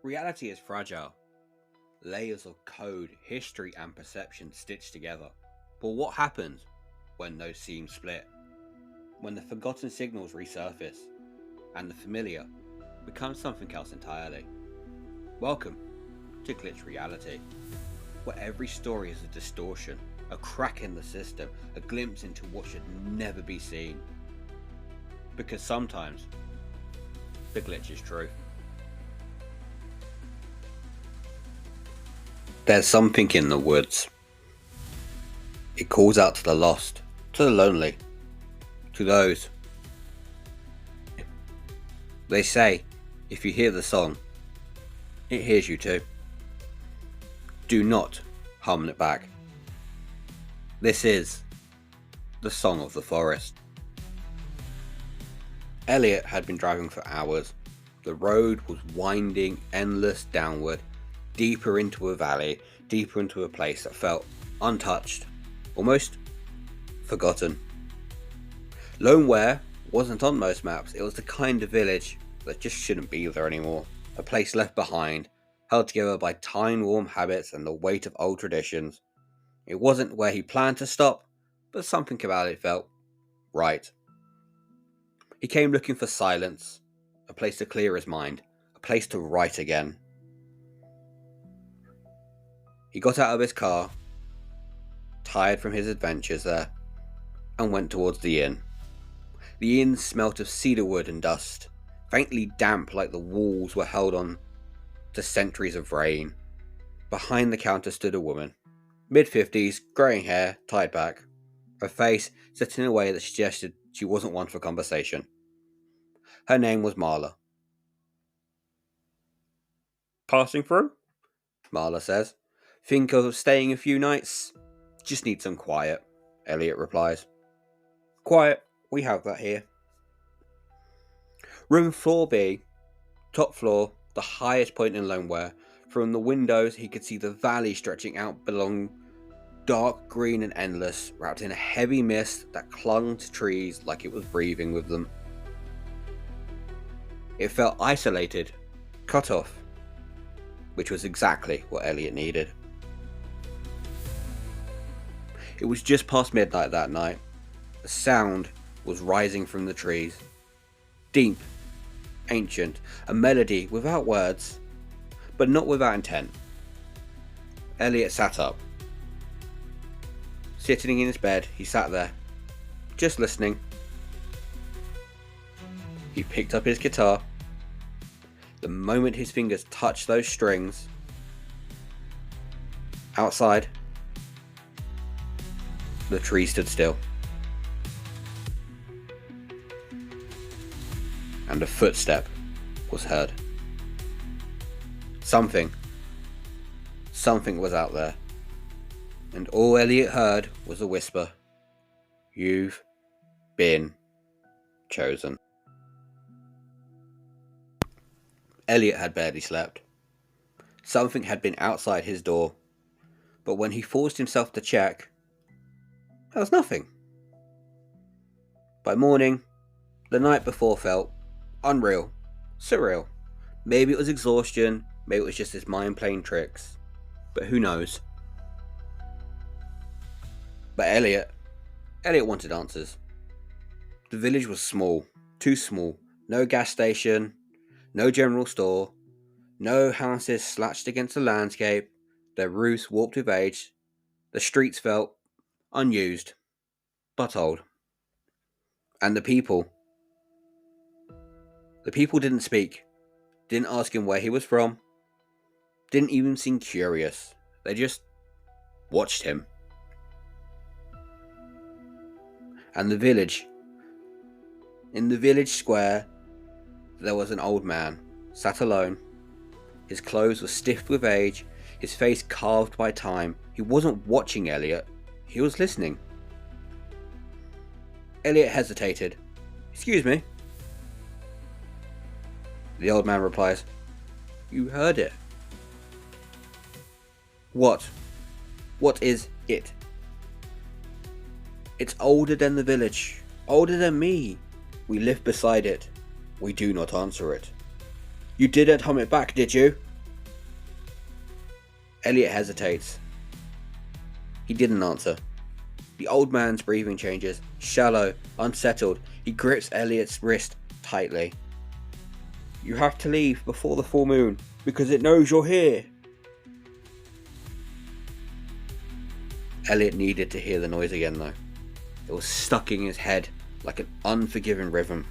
Reality is fragile. Layers of code, history, and perception stitched together. But what happens when those seams split? When the forgotten signals resurface, and the familiar becomes something else entirely? Welcome to Glitch Reality, where every story is a distortion, a crack in the system, a glimpse into what should never be seen. Because sometimes the glitch is true. There's something in the woods. It calls out to the lost, to the lonely, to those. They say, if you hear the song, it hears you too. Do not hum it back. This is the Song of the Forest. Elliot had been driving for hours. The road was winding, endless downward, deeper into a valley, deeper into a place that felt untouched, almost forgotten. Lowmere wasn't on most maps. It was the kind of village that just shouldn't be there anymore. A place left behind, held together by time-worn habits and the weight of old traditions. It wasn't where he planned to stop, but something about it felt right. He came looking for silence, a place to clear his mind, a place to write again. He got out of his car, tired from his adventures there, and went towards the inn. The inn smelt of cedarwood and dust, faintly damp like the walls were held on to centuries of rain. Behind the counter stood a woman, mid-50s, greying hair, tied back, her face set in a way that suggested she wasn't one for conversation. Her name was Marla. "Passing through?" Marla says. "Think of staying a few nights? Just need some quiet," Elliot replies. "Quiet, we have that here." Room 4B, top floor, the highest point in Lowmere. From the windows he could see the valley stretching out below, dark green and endless, wrapped in a heavy mist that clung to trees like it was breathing with them. It felt isolated, cut off, which was exactly what Elliot needed. It was just past midnight that night. A sound was rising from the trees. Deep, ancient, a melody without words, but not without intent. Elliot sat up. Sitting in his bed, he sat there, just listening. He picked up his guitar. The moment his fingers touched those strings, outside, the tree stood still. And a footstep was heard. Something was out there. And all Elliot heard was a whisper. "You've been chosen." Elliot had barely slept. Something had been outside his door. But when he forced himself to check, there was nothing. By morning, the night before felt unreal, surreal. Maybe it was exhaustion, maybe it was just his mind playing tricks. But who knows? But Elliot wanted answers. The village was small, too small. No gas station, no general store, no houses slashed against the landscape, their roofs warped with age. The streets felt unused, but old. And the people didn't speak, didn't ask him where he was from, didn't even seem curious. They just watched him. And in the village square, there was an old man, sat alone. His clothes were stiff with age, his face carved by time. He wasn't watching Elliot, he was listening. Elliot hesitated. "Excuse me." The old man replies, "You heard it." "What? What is it?" "It's older than the village, older than me. We live beside it. We do not answer it." "You didn't hum it back, did you?" Elliot hesitates. He didn't answer. The old man's breathing changes, shallow, unsettled. He grips Elliot's wrist tightly. You have to leave before the full moon, because it knows you're here. Elliot needed to hear the noise again though. It was stuck in his head like an unforgiving rhythm.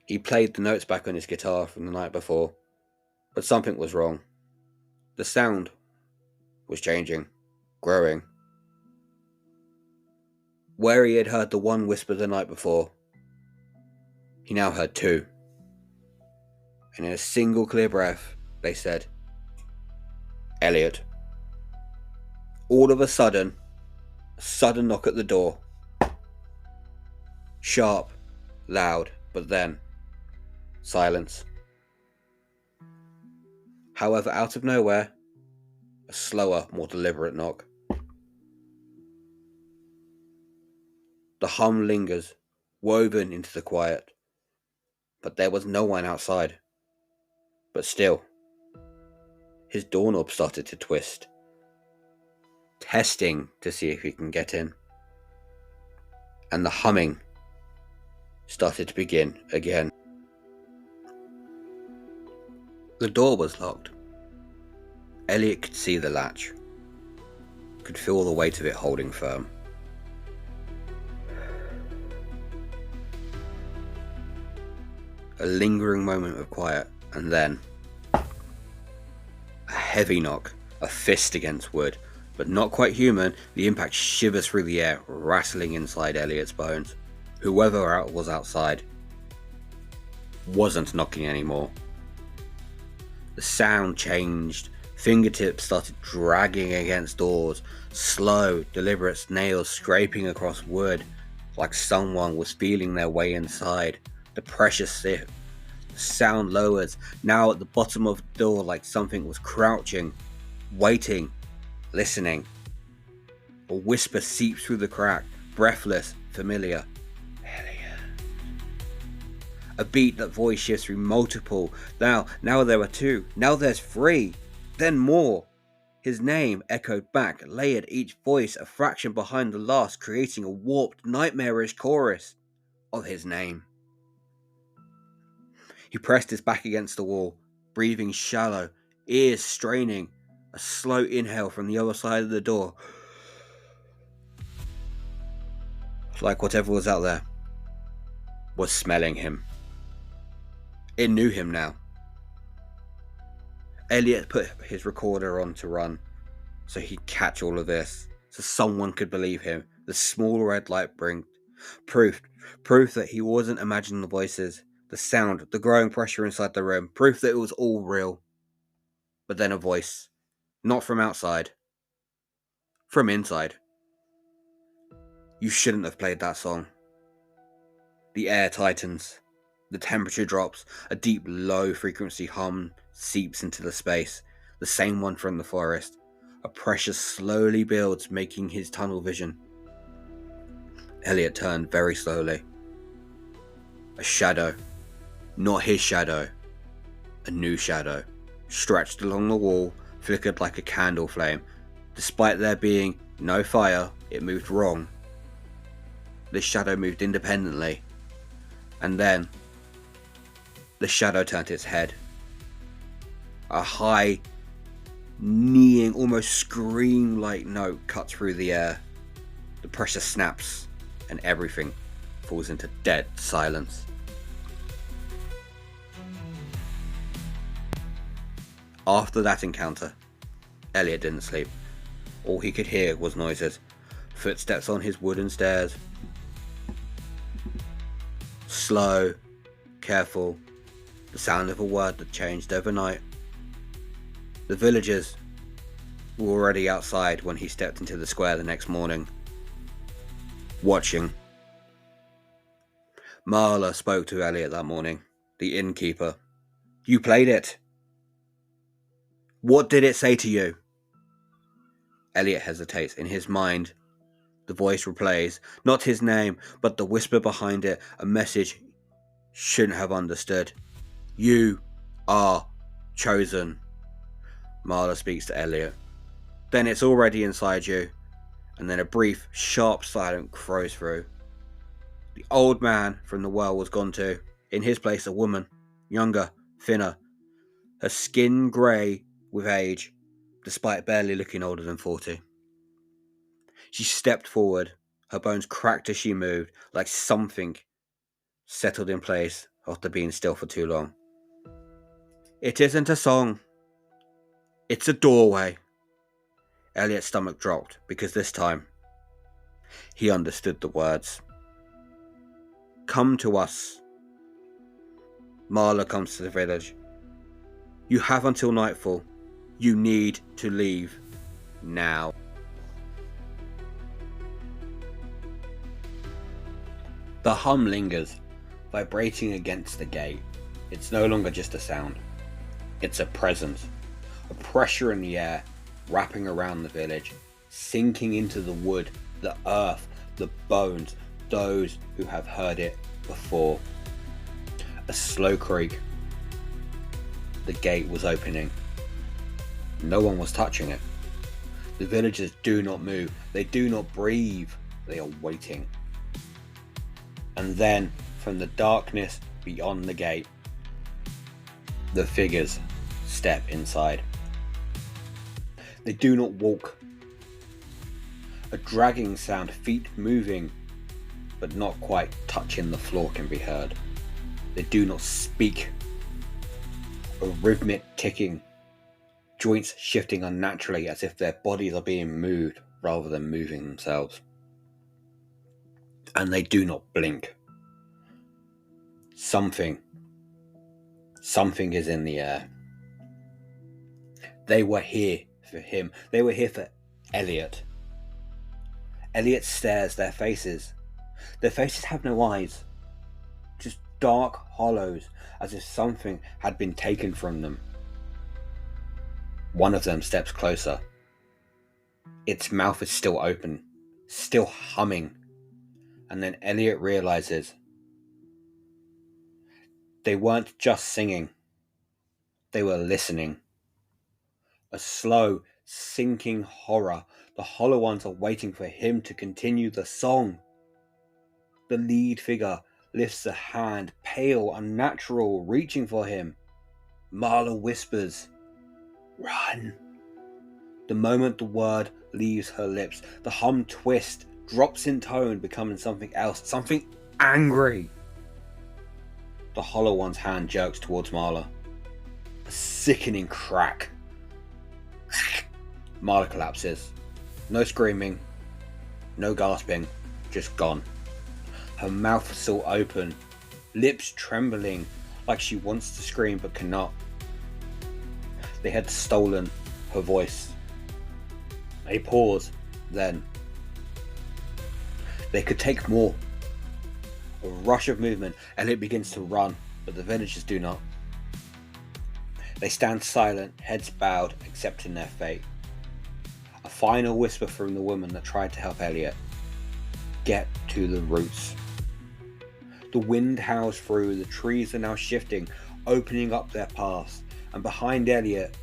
He played the notes back on his guitar from the night before, but something was wrong. The sound was changing, growing. Where he had heard the one whisper the night before, he now heard two. And in a single clear breath, they said, Elliot. All of a sudden knock at the door. Sharp, loud, but then silence. However, out of nowhere, a slower, more deliberate knock. The hum lingers, woven into the quiet, but there was no one outside. But still, his doorknob started to twist, testing to see if he can get in. And the humming started to begin again. The door was locked. Elliot could see the latch, could feel the weight of it holding firm. A lingering moment of quiet, and then a heavy knock, a fist against wood, but not quite human. The impact shivers through the air, rattling inside Elliot's bones. Whoever was outside wasn't knocking anymore. The sound changed. Fingertips started dragging against doors, slow, deliberate nails scraping across wood, like someone was feeling their way inside. The pressure shifts. The sound lowers, now at the bottom of the door, like something was crouching, waiting, listening. A whisper seeps through the crack, breathless, familiar. Elliot. A beat, that voice shifts through multiple. Now there are two. Now there's three. Then more. His name echoed back, layered, each voice a fraction behind the last, creating a warped, nightmarish chorus of his name. He pressed his back against the wall, breathing shallow, ears straining. A slow inhale from the other side of the door. Like whatever was out there was smelling him. It knew him now. Elliot put his recorder on to run, so he'd catch all of this, so someone could believe him. The small red light blinked. Proof that he wasn't imagining the voices, the sound, the growing pressure inside the room. Proof that it was all real. But then a voice, not from outside, from inside. You shouldn't have played that song. The air tightens. The temperature drops. A deep, low frequency hum seeps into the space. The same one from the forest. A pressure slowly builds, making his tunnel vision. Elliot turned very slowly. A shadow. Not his shadow. A new shadow. Stretched along the wall, flickered like a candle flame. Despite there being no fire, it moved wrong. This shadow moved independently. And then the shadow turned its head. A high, kneeing, almost scream-like note cuts through the air. The pressure snaps, and everything falls into dead silence. After that encounter, Elliot didn't sleep. All he could hear was noises. Footsteps on his wooden stairs. Slow, careful, the sound of a word that changed overnight. The villagers were already outside when he stepped into the square the next morning, watching. Marla spoke to Elliot that morning, the innkeeper. You played it. What did it say to you? Elliot hesitates. In his mind, the voice replays, not his name, but the whisper behind it, a message shouldn't have understood. You are Chosen. Marla speaks to Elliot. Then it's already inside you, and then a brief, sharp silence crows through. The old man from the well was gone too. In his place, a woman, younger, thinner, her skin grey with age, despite barely looking older than 40. She stepped forward, her bones cracked as she moved, like something settled in place after being still for too long. It isn't a song. It's a doorway. Elliot's stomach dropped, because this time, he understood the words. Come to us. Marla comes to the village. You have until nightfall. You need to leave. Now. The hum lingers, vibrating against the gate. It's no longer just a sound. It's a presence. A pressure in the air, wrapping around the village, sinking into the wood, the earth, the bones, those who have heard it before. A slow creak. The gate was opening. No one was touching it. The villagers do not move. They do not breathe. They are waiting. And then, from the darkness beyond the gate, the figures step inside. They do not walk. A dragging sound, feet moving, but not quite touching the floor, can be heard. They do not speak. A rhythmic ticking, joints shifting unnaturally as if their bodies are being moved rather than moving themselves. And they do not blink. Something is in the air. They were here for him. They were here for Elliot. Elliot stares their faces. Their faces have no eyes. Just dark hollows, as if something had been taken from them. One of them steps closer. Its mouth is still open, still humming. And then Elliot realizes they weren't just singing. They were listening. A slow, sinking horror. The hollow ones are waiting for him to continue the song. The lead figure lifts a hand, pale, unnatural, reaching for him. Marla whispers, "Run." The moment the word leaves her lips, the hum twists, drops in tone, becoming something else, something angry. The hollow one's hand jerks towards Marla. A sickening crack. Marla collapses. No screaming, no gasping, just gone. Her mouth still open, lips trembling like she wants to scream but cannot. They had stolen her voice. A pause, then. They could take more. A rush of movement, and it begins to run, but the villagers do not. They stand silent, heads bowed, accepting their fate. A final whisper from the woman that tried to help Elliot. Get to the roots. The wind howls through, the trees are now shifting, opening up their paths, and behind Elliot,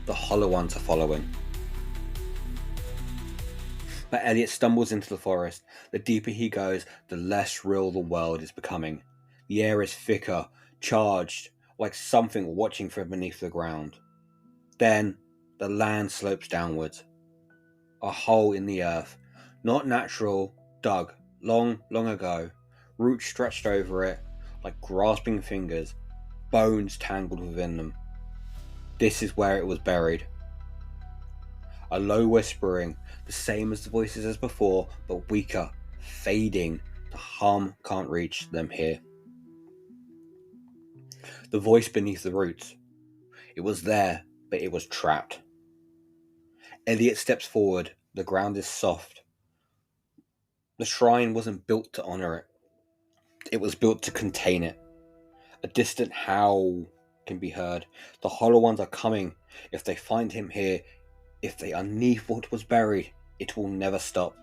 the hollow ones are following. But Elliot stumbles into the forest. The deeper he goes, the less real the world is becoming. The air is thicker, charged, like something watching from beneath the ground. Then, the land slopes downwards. A hole in the earth, not natural, dug long, long ago. Roots stretched over it, like grasping fingers, bones tangled within them. This is where it was buried. A low whispering, the same as the voices as before, but weaker, fading. The hum can't reach them here. The voice beneath the roots. It was there, but it was trapped. Elliot steps forward. The ground is soft. The shrine wasn't built to honor it. It was built to contain it. A distant howl can be heard. The hollow ones are coming. If they find him here, if they unearth what was buried, it will never stop.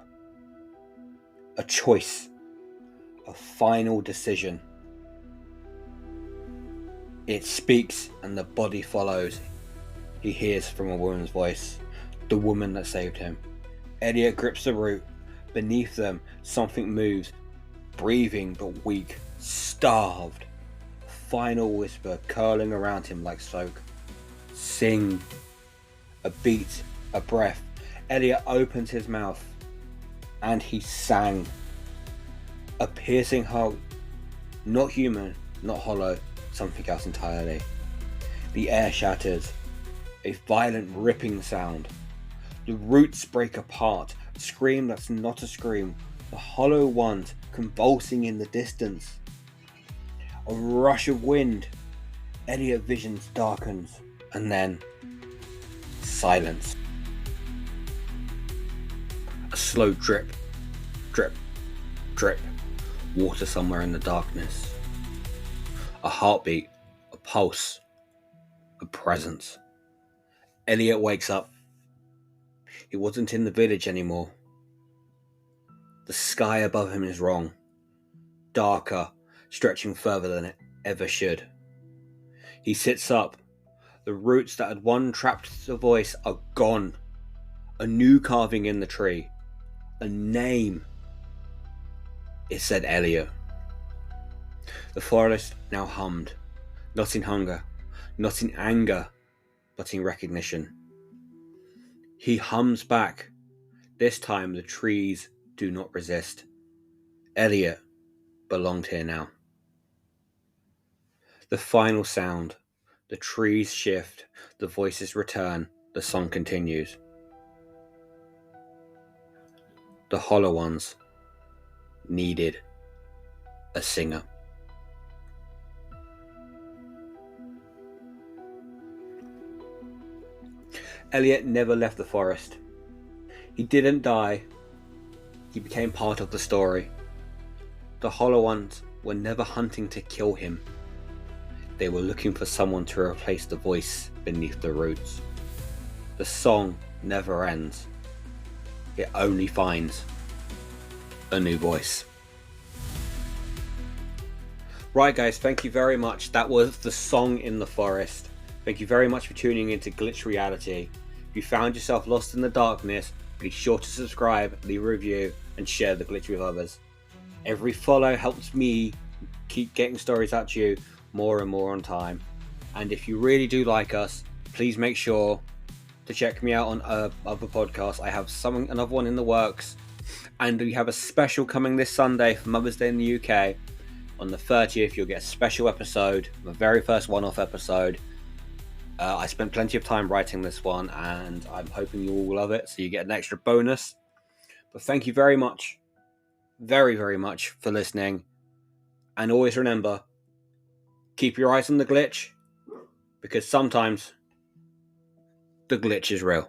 A choice. A final decision. It speaks and the body follows. He hears from a woman's voice, the woman that saved him. Elliot grips the root. Beneath them, something moves, breathing but weak, starved. Final whisper curling around him like smoke. Sing. A beat, a breath. Elliot opens his mouth, and he sang. A piercing hug. Not human, not hollow, something else entirely. The air shatters. A violent ripping sound. The roots break apart. A scream that's not a scream. The hollow ones convulsing in the distance. A rush of wind. Elliot visions darkens. And then silence. A slow drip. Drip. Drip. Water somewhere in the darkness. A heartbeat. A pulse. A presence. Elliot wakes up. He wasn't in the village anymore. The sky above him is wrong. Darker, stretching further than it ever should. He sits up. The roots that had once trapped the voice are gone. A new carving in the tree. A name. It said Elliot. The forest now hummed. Not in hunger, not in anger, but in recognition. He hums back. This time the trees do not resist. Elliot belonged here now. The final sound. The trees shift. The voices return. The song continues. The hollow ones needed a singer. Elliot never left the forest. He didn't die. He became part of the story. The hollow ones were never hunting to kill him. They were looking for someone to replace the voice beneath the roots. The song never ends. It only finds a new voice. Right guys, thank you very much. That was The Song in the Forest. Thank you very much for tuning into Glitch Reality. If you found yourself lost in the darkness, be sure to subscribe, leave a review, and share the glitch with others. Every follow helps me keep getting stories out to you more and more on time. And if you really do like us, please make sure to check me out on other podcasts. I have another one in the works, and we have a special coming this Sunday for Mother's Day in the UK. On the 30th, you'll get a special episode, my very first one-off episode. I spent plenty of time writing this one, and I'm hoping you all love it, so you get an extra bonus. But thank you very much, very, very much for listening. And always remember, keep your eyes on the glitch, because sometimes the glitch is real.